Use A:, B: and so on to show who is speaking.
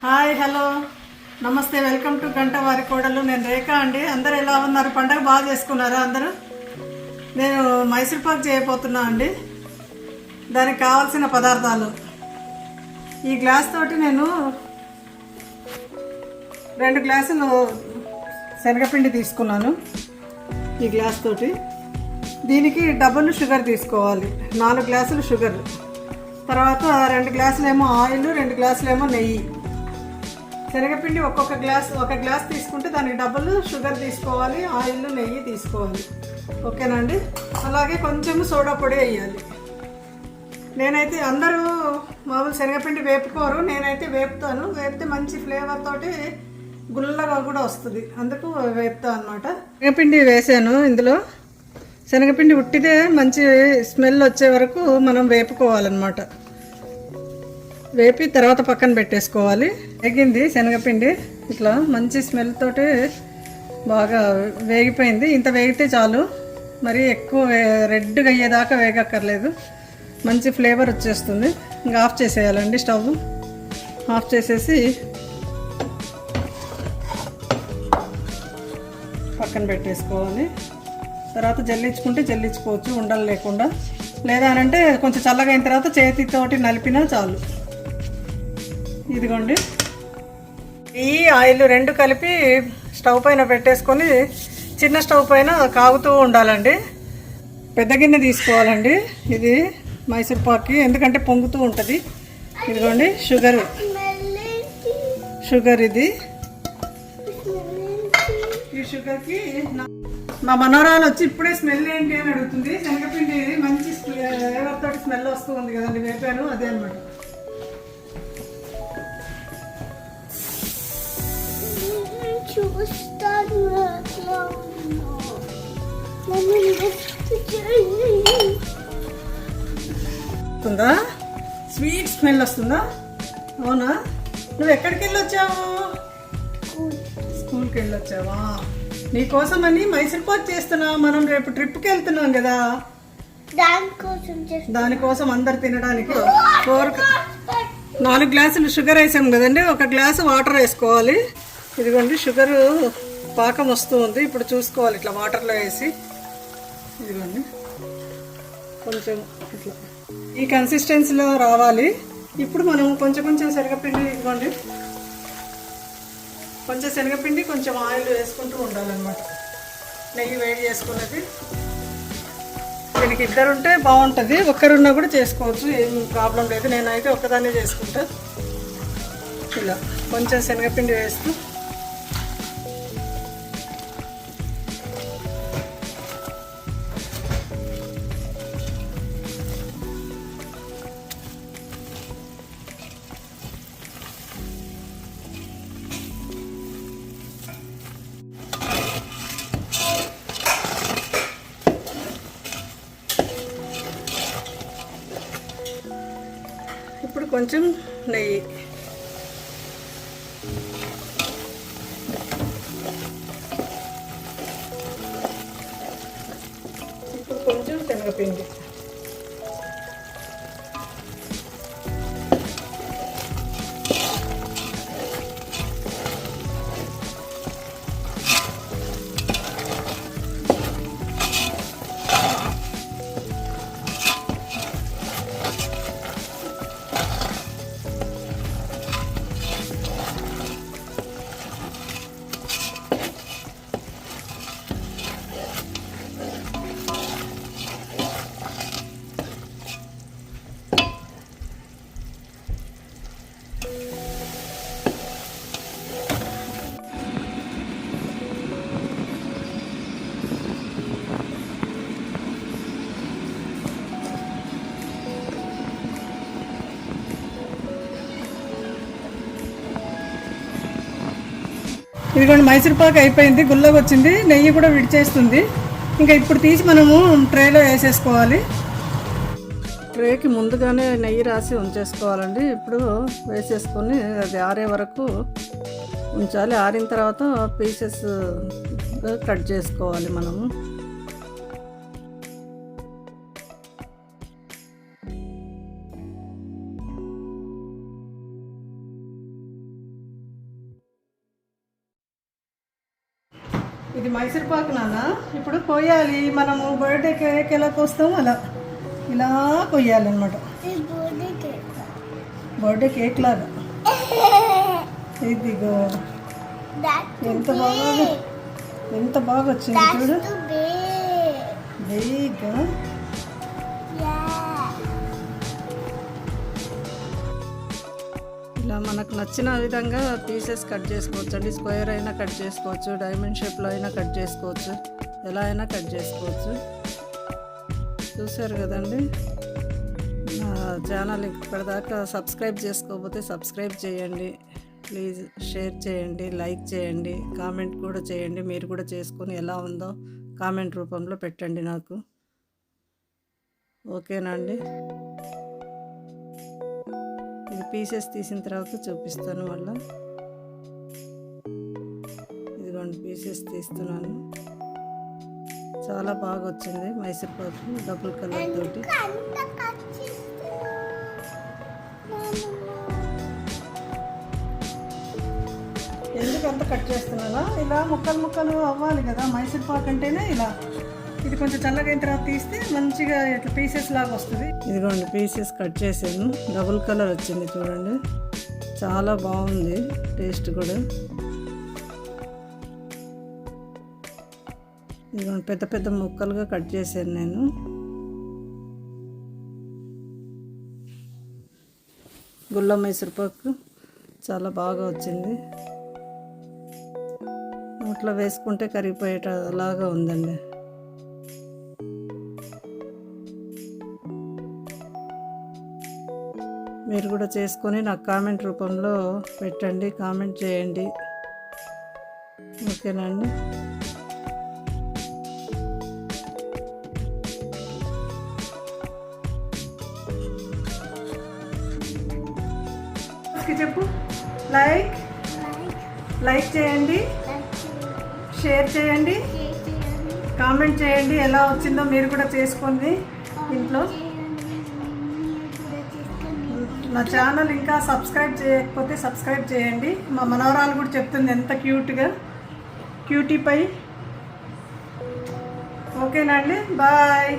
A: Hi hello నమస్తే welcome to గంట వారి కోడలు. నేను రేఖ అండి. అందరు ఎలా ఉన్నారు? పండగ బాగా చేసుకున్నారా అందరూ? నేను మైసూర్ పాక్ చేయబోతున్నా అండి. దానికి కావాల్సిన పదార్థాలు ఈ గ్లాస్ తోటి నేను 2 గ్లాసులు శనగపిండి తీసుకున్నాను. ఈ గ్లాస్ తోటి దీనికి డబుల్ షుగర్ తీసుకోవాలి. 4 గ్లాసులు షుగర్, తర్వాత 2 గ్లాసులేమో ఆయిల్, 2 గ్లాసులేమో నెయ్యి. శనగపిండి ఒక గ్లాస్ తీసుకుంటే దానికి డబుల్ షుగర్ తీసుకోవాలి, ఆయిల్ నెయ్యి తీసుకోవాలి. ఓకేనండి. అలాగే కొంచెం సోడా పొడి వేయాలి. నేనైతే అందరూ మామూలు శనగపిండి వేపుకోరు, నేనైతే వేపుతాను. వేపితే మంచి ఫ్లేవర్ తోటి గుల్లగా కూడా వస్తుంది, అందుకు వేపుతాను అనమాట. శనగపిండి వేసాను ఇందులో. శనగపిండి ఉట్టితే మంచి స్మెల్ వచ్చే వరకు మనం వేపుకోవాలన్నమాట. వేపి తర్వాత పక్కన పెట్టేసుకోవాలి. వేగింది శనగపిండి, ఇట్లా మంచి స్మెల్ తోటి బాగా వేగిపోయింది. ఇంత వేగితే చాలు, మరి ఎక్కువ రెడ్గా అయ్యేదాకా వేగక్కర్లేదు. మంచి ఫ్లేవర్ వచ్చేస్తుంది. ఇంకా ఆఫ్ చేసేయాలండి. స్టవ్ ఆఫ్ చేసేసి పక్కన పెట్టేసుకోవాలి. తర్వాత జల్లించుకుంటే జల్లించుకోవచ్చు ఉండలు లేకుండా, లేదా అనంటే కొంచెం చల్లగా అయిన తర్వాత చేతితోటి నలిపినా చాలు. ఇదిగోండి, ఈ ఆయిల్ 2 కలిపి స్టవ్ పైన పెట్టేసుకొని చిన్న స్టవ్ పైన కాగుతూ ఉండాలండి. పెద్ద గిన్నె తీసుకోవాలండి. ఇది మైసూర్ పాక్కి, ఎందుకంటే పొంగుతూ ఉంటుంది. ఇదిగోండి షుగర్ ఇది. ఈ షుగర్కి మా మనోరాలు వచ్చి ఇప్పుడే స్మెల్ ఏంటి అని అడుగుతుంది. శనగపిండి మంచి ఫ్లేవర్ తోటి స్మెల్ వస్తూ ఉంది కదండి, వేపాను అదే అనమాట. వస్తుందా? స్వీట్ స్మెల్ వస్తుందా? అవునా? నువ్వు ఎక్కడికి వెళ్ళొచ్చావు? స్కూల్కి వెళ్ళొచ్చావా? నీకోసమని మైసూర్ పాక్ చేస్తున్నా. మనం రేపు ట్రిప్కి వెళ్తున్నాం కదా, దానికోసం అందరు తినడానికి. 4 గ్లాసులు షుగర్ వేసాం కదండి, 1 గ్లాసు వాటర్ వేసుకోవాలి. ఇదిగోండి షుగర్ పాకం వస్తూ ఉంది. ఇప్పుడు చూసుకోవాలి ఇట్లా వాటర్లో వేసి. ఇదిగోండి కొంచెం ఇట్లా ఈ కన్సిస్టెన్సీలో రావాలి. ఇప్పుడు మనం కొంచెం శనగపిండి, ఇదిగోండి కొంచెం శనగపిండి, కొంచెం ఆయిల్ వేసుకుంటూ ఉండాలన్నమాట. నెయ్యి వేడి చేసుకున్నది. దీనికి 2 ఉంటే బాగుంటుంది, ఒక్కరున్నా కూడా చేసుకోవచ్చు, ఏం ప్రాబ్లం లేదు. నేనైతే ఒక్కదాన్నే చేసుకుంటా. ఇలా కొంచెం శనగపిండి వేస్తూ ఇప్పుడు కొంచెం నెయ్యి, ఇప్పుడు కొంచెం శనగపిండి, ఇదిగోండి మైసూర్ పాక్ అయిపోయింది, గుల్లగా వచ్చింది, నెయ్యి కూడా విడిచేస్తుంది. ఇంకా ఇప్పుడు తీసి మనము ట్రేలో వేసేసుకోవాలి. ట్రేకి ముందుగానే నెయ్యి రాసి ఉంచేసుకోవాలండి. ఇప్పుడు వేసేసుకొని అది ఆరే వరకు ఉంచాలి. ఆరిన తర్వాత పీసెస్ కట్ చేసుకోవాలి మనము. ఇది మైసూర్పాకు నాన్న. ఇప్పుడు కొయ్యాలి మనము. బర్త్డే కేక్ ఎలా కోస్తాము అలా ఇలా కొయ్యాలన్నమాట. బర్త్డే కేక్ లాగా. ఇదిగో ఎంత బాగా వచ్చింది చూడు. బేగా ఇలా మనకు నచ్చిన విధంగా పీసెస్ కట్ చేసుకోవచ్చు అండి. స్క్వేర్ అయినా కట్ చేసుకోవచ్చు, డైమండ్ షేప్లో అయినా కట్ చేసుకోవచ్చు, ఎలా అయినా కట్ చేసుకోవచ్చు. చూసారు కదండి. నా ఛానల్ ఇప్పటిదాకా సబ్స్క్రైబ్ చేసుకోకపోతే సబ్స్క్రైబ్ చేయండి ప్లీజ్. షేర్ చేయండి, లైక్ చేయండి, కామెంట్ కూడా చేయండి. మీరు కూడా చేసుకొని ఎలా ఉందో కామెంట్ రూపంలో పెట్టండి నాకు. ఓకేనా అండి. ఇది పీసెస్ తీసిన తర్వాత చూపిస్తాను మళ్ళీ. ఇదిగోండి పీసెస్ తీస్తున్నాను. చాలా బాగా వచ్చింది మైసూర్పాకు డబుల్ కలర్ తోటి. ఎందుకు అంత కట్ చేస్తున్నానా? ఇలా ముక్కలు ముక్కలు అవ్వాలి కదా. మైసూర్పాకు అంటేనే ఇలా. ఇది కొంచెం చల్లగా అయిన తర్వాత తీస్తే మంచిగా ఇట్లా పీసెస్ లాగా వస్తుంది. ఇదిగోండి పీసెస్ కట్ చేసాను. డబుల్ కలర్ వచ్చింది చూడండి. చాలా బాగుంది టేస్ట్ కూడా. ఇదిగోండి పెద్ద పెద్ద ముక్కలుగా కట్ చేశాను నేను. గుల్ల మైసూర్పాకు చాలా బాగా వచ్చింది. నోట్లో వేసుకుంటే కరిగిపోయేటలాగా ఉందండి. మీరు కూడా చేసుకొని నాకు కామెంట్ రూపంలో పెట్టండి, కామెంట్ చేయండి. ఓకేనా అండి. చెప్పు. లైక్ చేయండి, షేర్ చేయండి, కామెంట్ చేయండి. ఎలా వచ్చిందో మీరు కూడా చేసుకోండి ఇంట్లో. నా ఛానల్ ఇంకా సబ్స్క్రైబ్ చేయకపోతే సబ్స్క్రైబ్ చేయండి. మా మనవరాలు కూడా చెప్తుంది ఎంత క్యూటీ పై. ఓకేనా అండి. బాయ్.